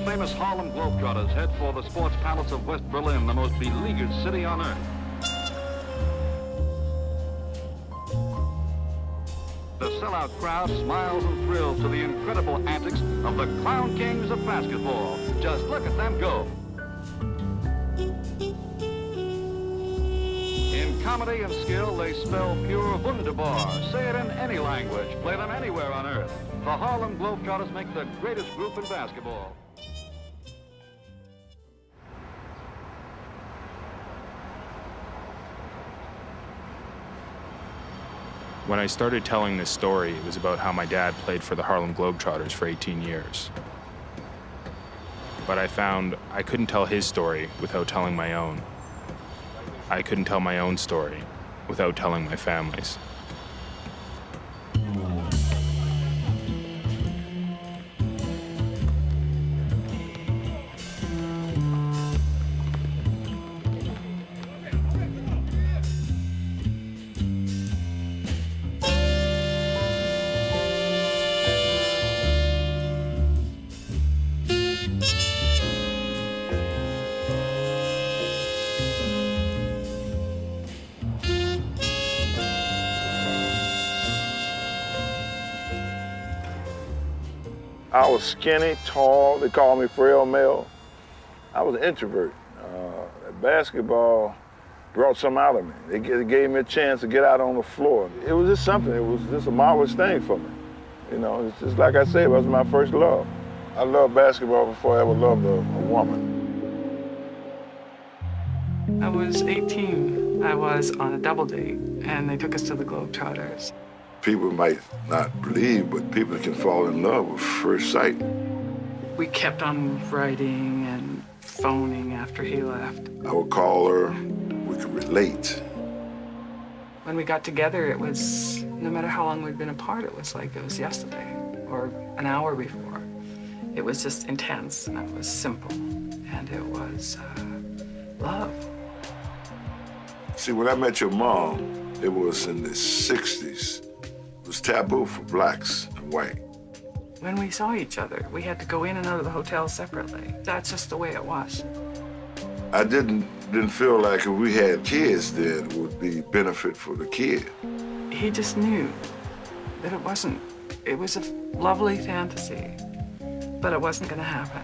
famous Harlem Globetrotters head for the sports palace of West Berlin, the most beleaguered city on earth. The sellout crowd smiles and thrills to the incredible antics of the clown kings of basketball. Just look at them go. In comedy and skill, they spell pure wunderbar. Say it in any language. Play them anywhere on earth. The Harlem Globetrotters make the greatest group in basketball. When I started telling this story, it was about how my dad played for the Harlem Globetrotters for 18 years. But I found I couldn't tell his story without telling my own. I couldn't tell my own story without telling my family's. I was skinny, tall. They called me frail Mel. I was an introvert. Basketball brought something out of me. It gave me a chance to get out on the floor. It was just something. It was just a marvelous thing for me. You know, it's just like I said, it was my first love. I loved basketball before I ever loved a woman. I was 18. I was on a double date, and they took us to the Globetrotters. People might not believe, but people can fall in love with first sight. We kept on writing and phoning after he left. I would call her, we could relate. When we got together, it was, no matter how long we'd been apart, it was like it was yesterday or an hour before. It was just intense, and it was simple, and it was love. See, when I met your mom, it was in the 60s. It was taboo for blacks and white. When we saw each other, we had to go in and out of the hotel separately. That's just the way it was. I didn't feel like if we had kids then it would be benefit for the kid. He just knew that it was a lovely fantasy, but it wasn't gonna happen.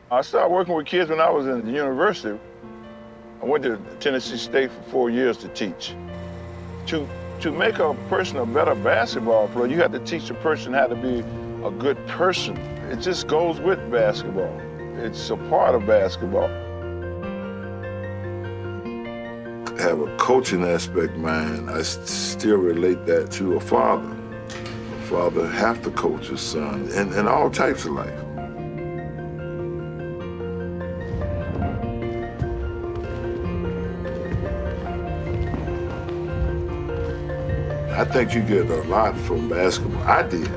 I started working with kids when I was in university. I went to Tennessee State for 4 years to teach. To make a person a better basketball player, you have to teach a person how to be a good person. It just goes with basketball. It's a part of basketball. Have a coaching aspect, man. I still relate that to a father. A father have to coach his son in all types of life. I think you get a lot from basketball. I did.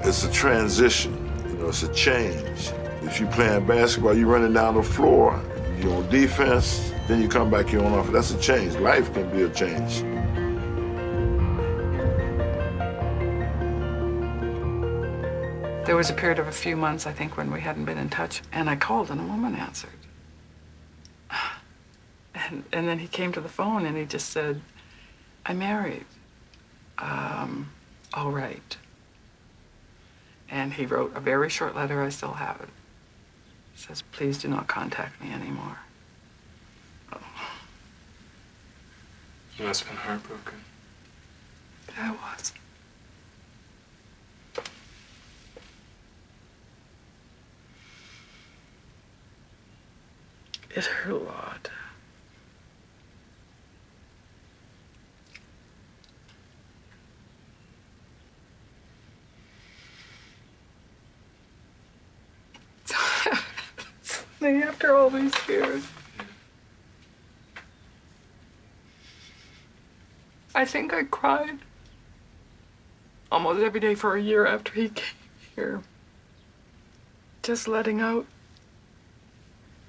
It's a transition, you know, it's a change. If you're playing basketball, you're running down the floor, you're on defense, then you come back, you're on offense. That's a change. Life can be a change. There was a period of a few months, I think, when we hadn't been in touch, and I called and a woman answered. And then he came to the phone and he just said, "I'm married." All right. And he wrote a very short letter, I still have it. It says, "Please do not contact me anymore." Oh. You must have been heartbroken. I was. It hurt a lot. After all these years. I think I cried almost every day for a year after he came here. Just letting out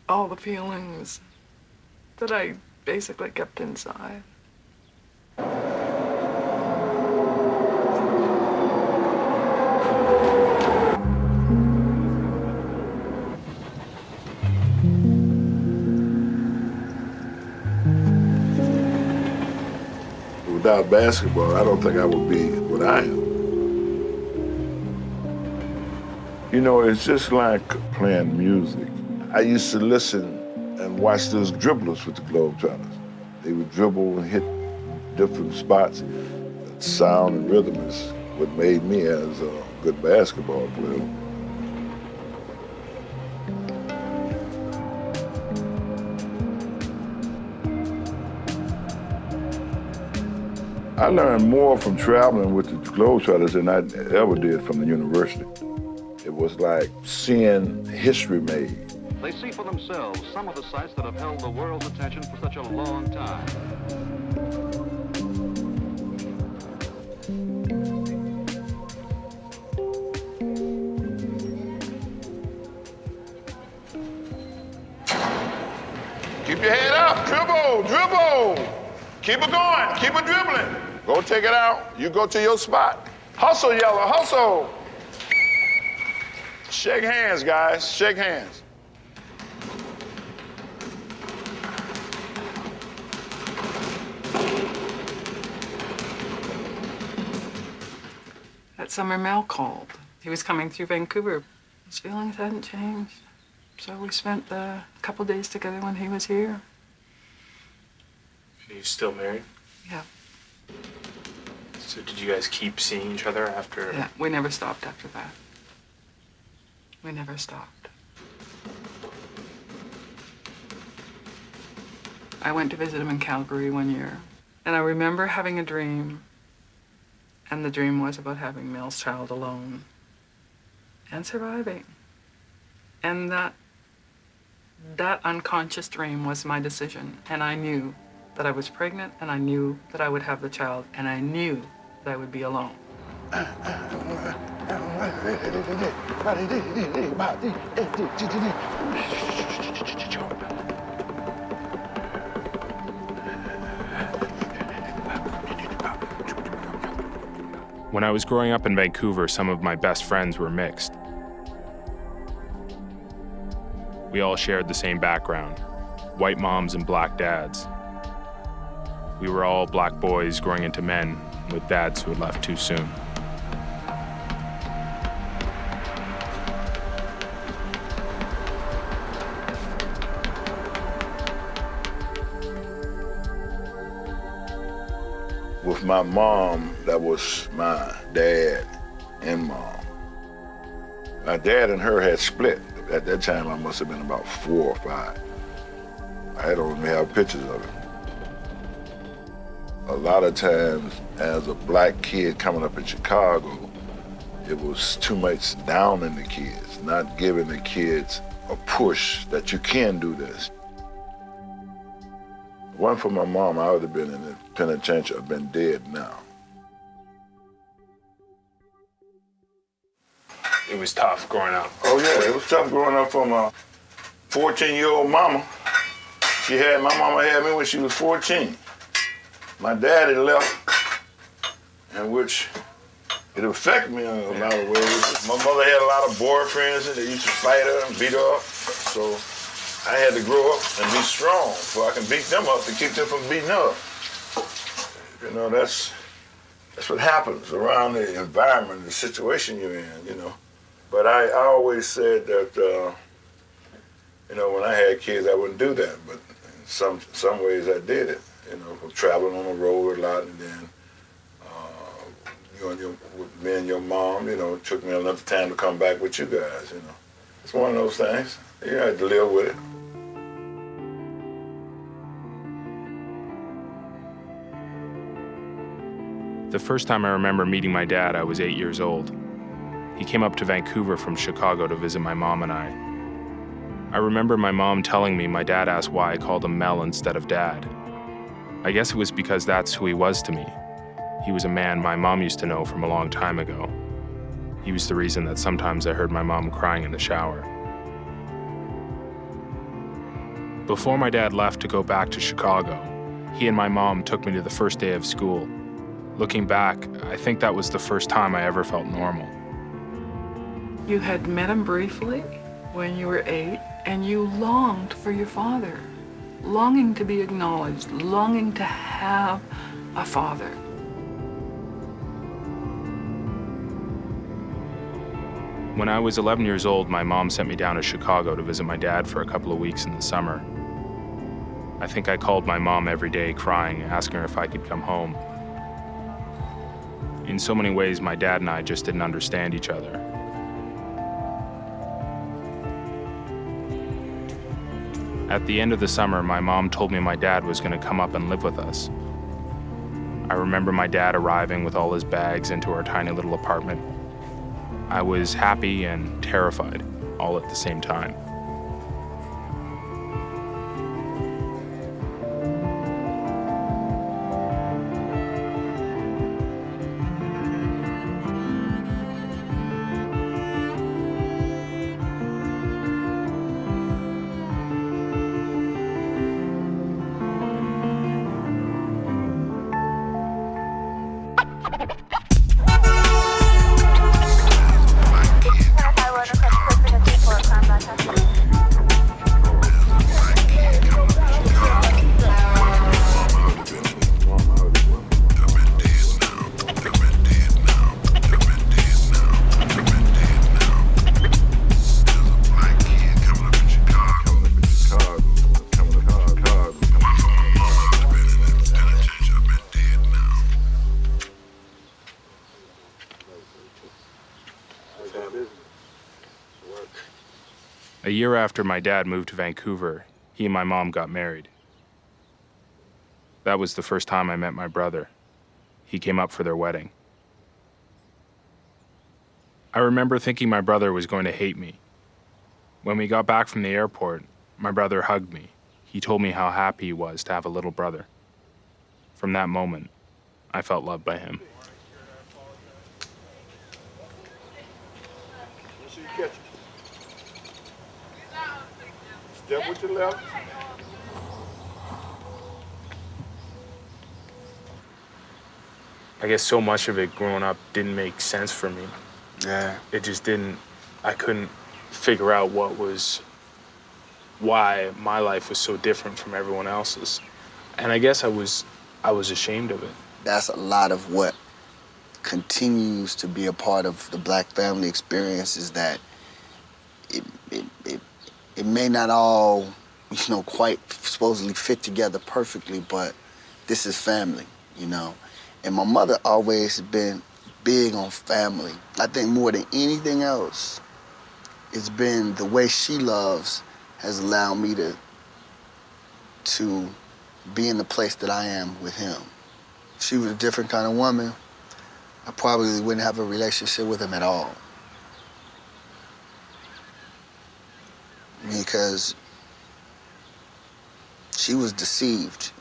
all the feelings that I basically kept inside. Without basketball, I don't think I would be what I am. You know, it's just like playing music. I used to listen and watch those dribblers with the Globetrotters. They would dribble and hit different spots. That sound and rhythm is what made me as a good basketball player. I learned more from traveling with the Globetrotters than I ever did from the university. It was like seeing history made. They see for themselves some of the sights that have held the world's attention for such a long time. Keep your head up, dribble, dribble. Keep it going, keep it dribbling. Go take it out, you go to your spot. Hustle, Yellow, hustle. Shake hands, guys, shake hands. That summer, Mel called. He was coming through Vancouver. His feelings hadn't changed. So we spent a couple days together when he was here. Are you still married? Yeah. So did you guys keep seeing each other after? Yeah, we never stopped after that. We never stopped. I went to visit him in Calgary one year, and I remember having a dream, and the dream was about having Mel's child alone and surviving. And that unconscious dream was my decision, and I knew that I was pregnant, and I knew that I would have the child, and I knew that I would be alone. When I was growing up in Vancouver, some of my best friends were mixed. We all shared the same background, white moms and black dads. We were all black boys growing into men with dads who had left too soon. With my mom, that was my dad and mom. My dad and her had split. At that time, I must have been about 4 or 5. I don't even have pictures of it. A lot of times, as a black kid coming up in Chicago, it was too much downing the kids, not giving the kids a push that you can do this. If it wasn't for my mom, I would have been in the penitentiary, I've been dead now. It was tough growing up. Oh yeah, it was tough growing up from a 14-year-old mama. My mama had me when she was 14. My daddy left, in which it affected me in a lot of ways. My mother had a lot of boyfriends and they used to fight her and beat her up. So I had to grow up and be strong so I can beat them up to keep them from beating her up. You know, that's what happens around the environment, the situation you're in, you know. But I always said that, you know, when I had kids, I wouldn't do that. But in some ways I did it, you know, from traveling on the road a lot, and then with me and your mom, you know, it took me enough time to come back with you guys, you know. It's one of those things. You had to live with it. The first time I remember meeting my dad, I was 8 years old. He came up to Vancouver from Chicago to visit my mom and I. I remember my mom telling me my dad asked why I called him Mel instead of Dad. I guess it was because that's who he was to me. He was a man my mom used to know from a long time ago. He was the reason that sometimes I heard my mom crying in the shower. Before my dad left to go back to Chicago, he and my mom took me to the first day of school. Looking back, I think that was the first time I ever felt normal. You had met him briefly when you were 8, and you longed for your father, longing to be acknowledged, longing to have a father. When I was 11 years old, my mom sent me down to Chicago to visit my dad for a couple of weeks in the summer. I think I called my mom every day crying, asking her if I could come home. In so many ways, my dad and I just didn't understand each other. At the end of the summer, my mom told me my dad was going to come up and live with us. I remember my dad arriving with all his bags into our tiny little apartment. I was happy and terrified, all at the same time. A year after my dad moved to Vancouver, he and my mom got married. That was the first time I met my brother. He came up for their wedding. I remember thinking my brother was going to hate me. When we got back from the airport, my brother hugged me. He told me how happy he was to have a little brother. From that moment, I felt loved by him. Step with your left. I guess so much of it growing up didn't make sense for me. Yeah. It just didn't, I couldn't figure out why my life was so different from everyone else's. And I guess I was ashamed of it. That's a lot of what continues to be a part of the Black family experience, is that it may not all, quite supposedly fit together perfectly, but this is family, And my mother always been big on family. I think more than anything else, it's been the way she loves has allowed me to be in the place that I am with him. If she was a different kind of woman, I probably wouldn't have a relationship with him at all. Because she was deceived,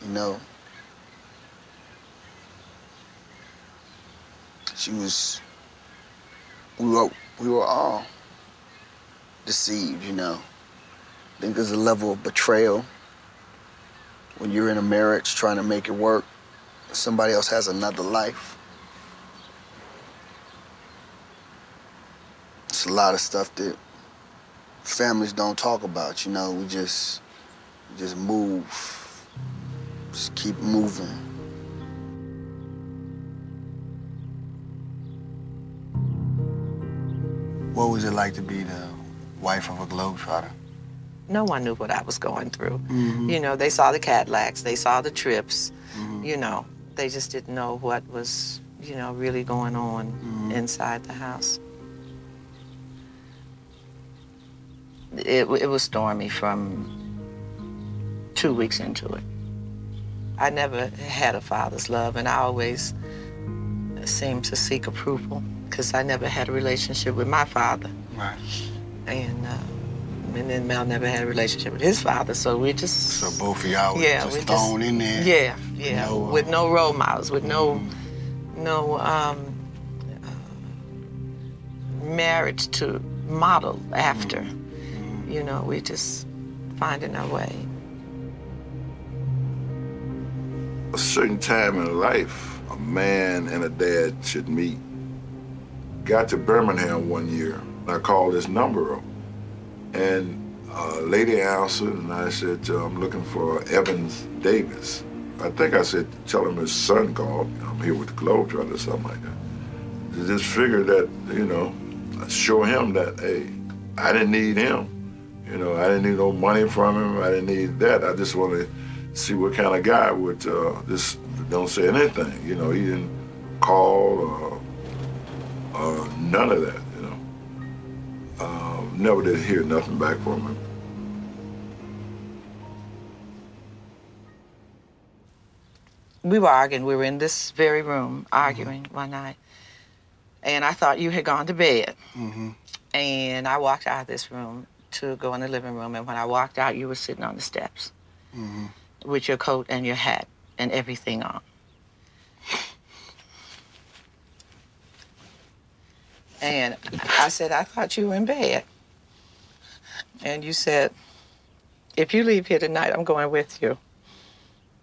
we were all deceived, I think there's a level of betrayal when you're in a marriage trying to make it work. Somebody else has another life. It's a lot of stuff that families don't talk about, we just move, just keep moving. What was it like to be the wife of a Globetrotter? No one knew what I was going through. Mm-hmm. They saw the Cadillacs, they saw the trips, Mm-hmm. They just didn't know what was, really going on inside the house. It was stormy from 2 weeks into it. I never had a father's love, and I always seemed to seek approval because I never had a relationship with my father. Right. And then Mel never had a relationship with his father, so we just... So both of y'all were just thrown in there? Yeah, with no role models, with no marriage to model after. We just finding our way. a certain time in life, a man and a dad should meet. Got to Birmingham one year, and I called this number up, and a lady answered, and I said, I'm looking for Evans Davis. I think I said, tell him his son called. I'm here with the Globetrotter or something like that. I just figured that, you know, I'd show him that, hey, I didn't need him. You know, I didn't need no money from him. I didn't need that. I just wanted to see what kind of guy would just don't say anything. You know, he didn't call or none of that, you know. Never did hear nothing back from him. We were arguing. We were in this very room arguing one night. And I thought you had gone to bed. And I walked out of this room to go in the living room. And when I walked out, you were sitting on the steps with your coat and your hat and everything on. And I said, I thought you were in bed. And you said, if you leave here tonight, I'm going with you.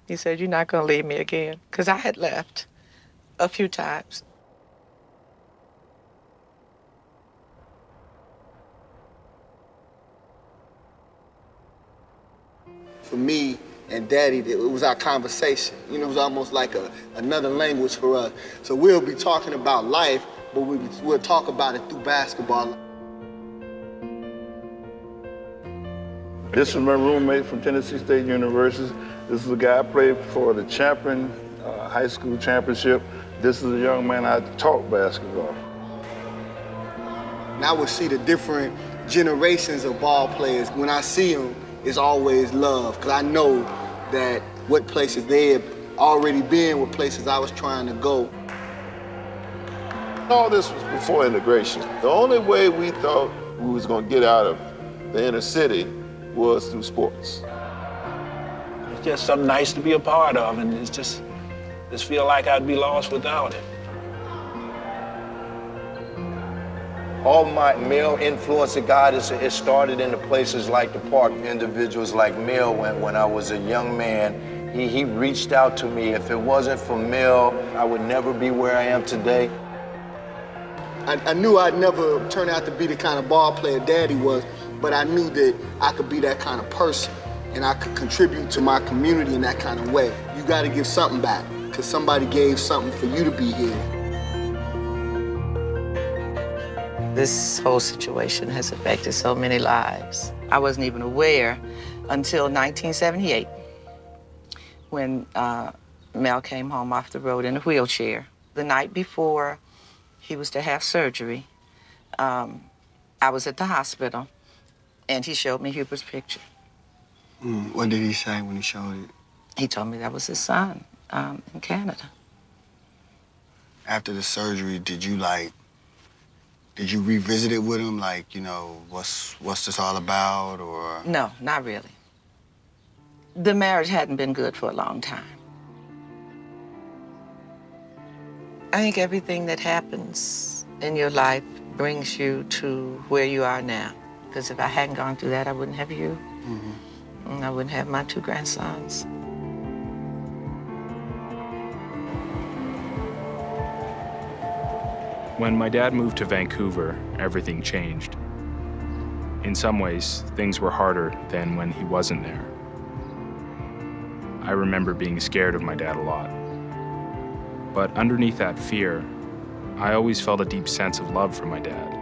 He said, you're not going to leave me again. Because I had left a few times. For me and Daddy, it was our conversation. You know, it was almost like another language for us. So we'll be talking about life, but we'll talk about it through basketball. This is my roommate from Tennessee State University. This is a guy I played for the champion high school championship. This is a young man I taught basketball. And I would see the different generations of ball players. When I see them, it's always love, because I know that what places they had already been were places I was trying to go. All this was before integration. The only way we thought we was gonna get out of the inner city was through sports. It's just something nice to be a part of, and it's just feel like I'd be lost without it. All my male influence of God it started in the places like the park. Individuals like Mel, when I was a young man, he reached out to me. If it wasn't for Mel, I would never be where I am today. I knew I'd never turn out to be the kind of ball player Daddy was, but I knew that I could be that kind of person and I could contribute to my community in that kind of way. You gotta give something back, because somebody gave something for you to be here. This whole situation has affected so many lives. I wasn't even aware until 1978 when Mel came home off the road in a wheelchair. The night before he was to have surgery, I was at the hospital, and he showed me Hubert's picture. What did he say when he showed it? He told me that was his son in Canada. After the surgery, did you revisit it with him? Like, you know, what's this all about, or? No, not really. The marriage hadn't been good for a long time. I think everything that happens in your life brings you to where you are now. Because if I hadn't gone through that, I wouldn't have you. And I wouldn't have my 2 grandsons. When my dad moved to Vancouver, everything changed. In some ways, things were harder than when he wasn't there. I remember being scared of my dad a lot. But underneath that fear, I always felt a deep sense of love for my dad.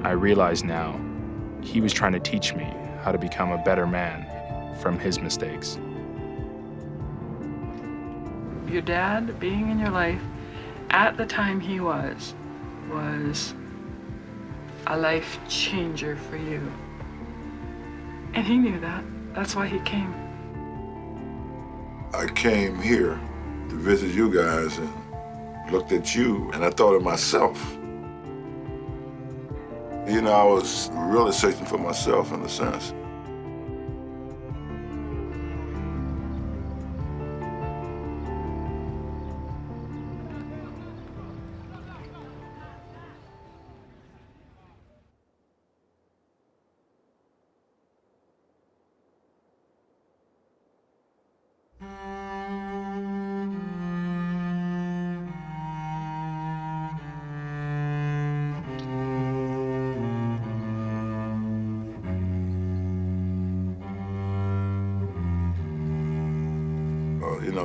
I realize now, he was trying to teach me how to become a better man from his mistakes. Your dad being in your life at the time he was a life changer for you. And he knew that. That's why he came. I came here to visit you guys and looked at you, and I thought of myself. You know, I was really searching for myself in a sense.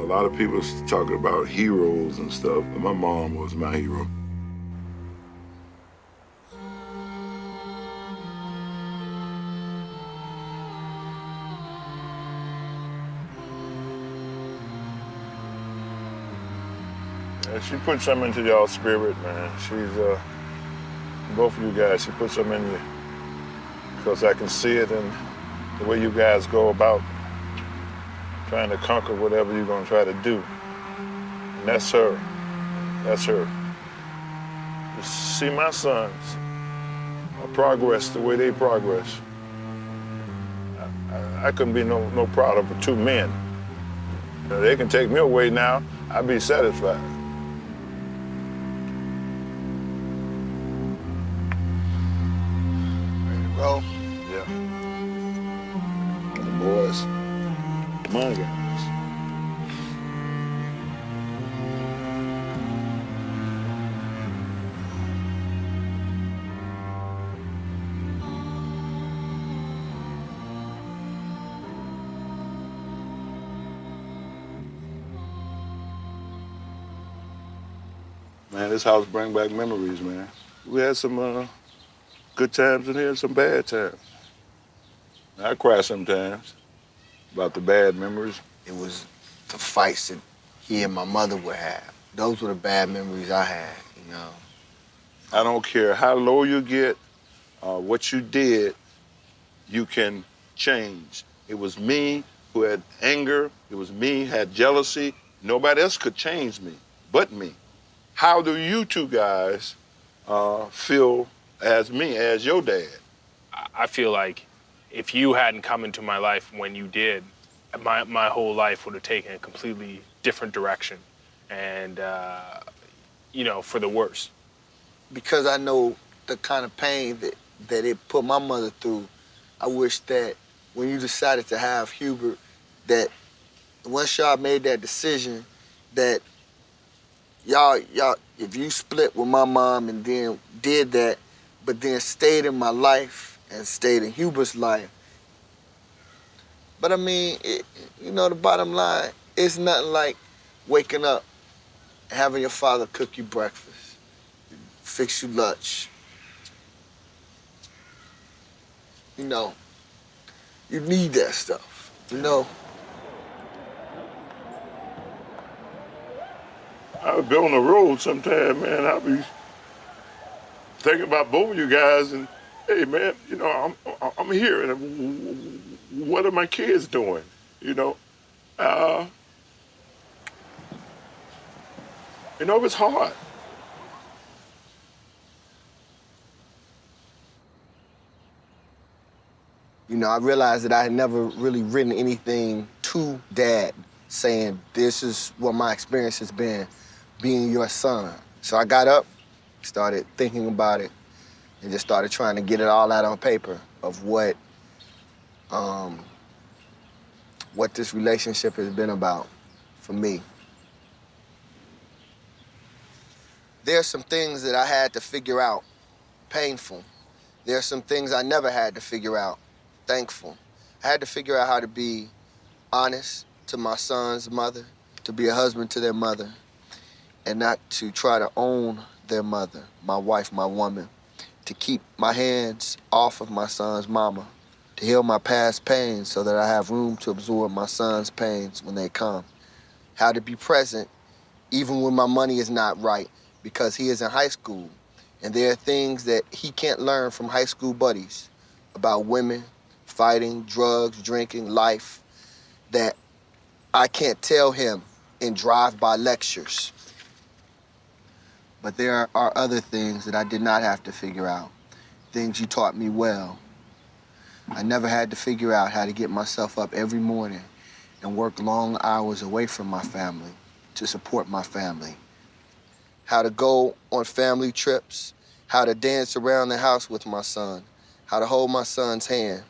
A lot of people talking about heroes and stuff, but my mom was my hero. Yeah, she put something into y'all's spirit, man. She's, both of you guys, she put something in you. Because I can see it in the way you guys go about trying to conquer whatever you're gonna try to do. And that's her. That's her. To see my sons progress the way they progress, I couldn't be no prouder for two men. They can take me away now, I'd be satisfied. Ready to roll? Yeah. The boys, my guys. Man, this house brings back memories, man. We had some good times in here and some bad times. I cry sometimes about the bad memories. It was the fights that he and my mother would have. Those were the bad memories I had, you know. I don't care how low you get, what you did, you can change. It was me who had anger. It was me who had jealousy. Nobody else could change me but me. How do you two guys feel as me, as your dad? I feel like if you hadn't come into my life when you did, my whole life would have taken a completely different direction, and you know, for the worse. Because I know the kind of pain that it put my mother through, I wish that when you decided to have Hubert, that once y'all made that decision, that y'all, if you split with my mom and then did that, but then stayed in my life and stayed in Hubert's life. But I mean, you know, the bottom line, it's nothing like waking up, having your father cook you breakfast, fix you lunch. You know, you need that stuff, you know? I'll be on the road sometime, man. I'll be thinking about both of you guys and, hey, man, you know, I'm here and what are my kids doing, you know? You know, it's hard. You know, I realized that I had never really written anything to Dad saying, this is what my experience has been being your son. So I got up, started thinking about it, and just started trying to get it all out on paper of what this relationship has been about for me. There's some things that I had to figure out, painful. There's some things I never had to figure out, thankful. I had to figure out how to be honest to my son's mother, to be a husband to their mother, and not to try to own their mother, my wife, my woman, to keep my hands off of my son's mama, to heal my past pains so that I have room to absorb my son's pains when they come. How to be present even when my money is not right, because he is in high school and there are things that he can't learn from high school buddies about women, fighting, drugs, drinking, life, that I can't tell him in drive-by lectures. But there are other things that I did not have to figure out, things you taught me well. I never had to figure out how to get myself up every morning and work long hours away from my family to support my family. How to go on family trips, how to dance around the house with my son, how to hold my son's hand,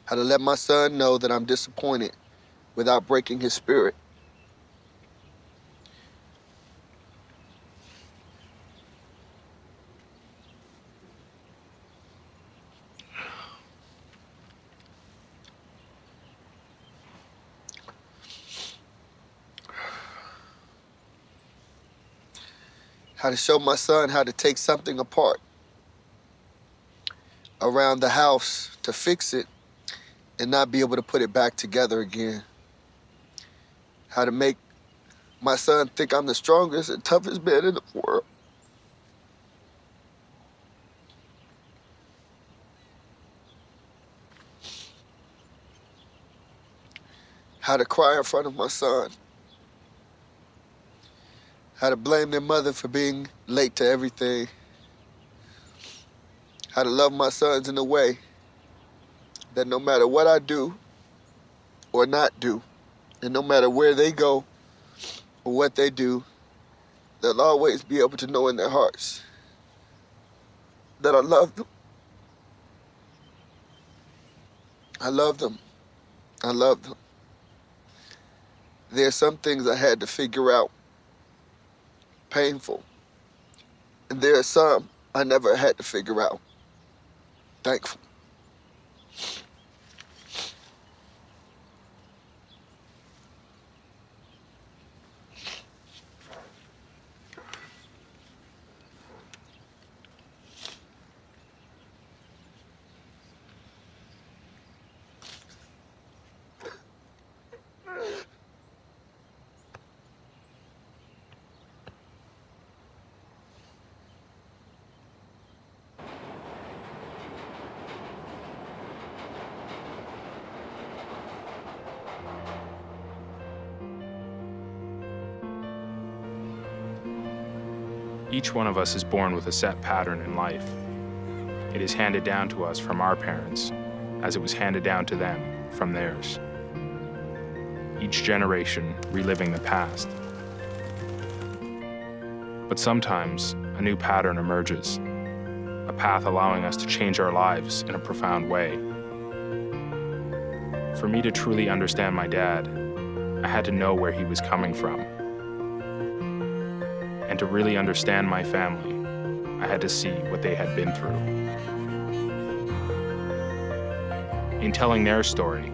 how to let my son know that I'm disappointed without breaking his spirit. How to show my son how to take something apart around the house to fix it and not be able to put it back together again. How to make my son think I'm the strongest and toughest man in the world. How to cry in front of my son. How to blame their mother for being late to everything. How to love my sons in a way that no matter what I do or not do, and no matter where they go or what they do, they'll always be able to know in their hearts that I love them. I love them. I love them. There are some things I had to figure out, painful. And there are some I never had to figure out, thankful. Each one of us is born with a set pattern in life. It is handed down to us from our parents, as it was handed down to them from theirs. Each generation reliving the past. But sometimes a new pattern emerges, a path allowing us to change our lives in a profound way. For me to truly understand my dad, I had to know where he was coming from. And to really understand my family, I had to see what they had been through. In telling their story,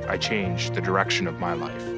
I changed the direction of my life.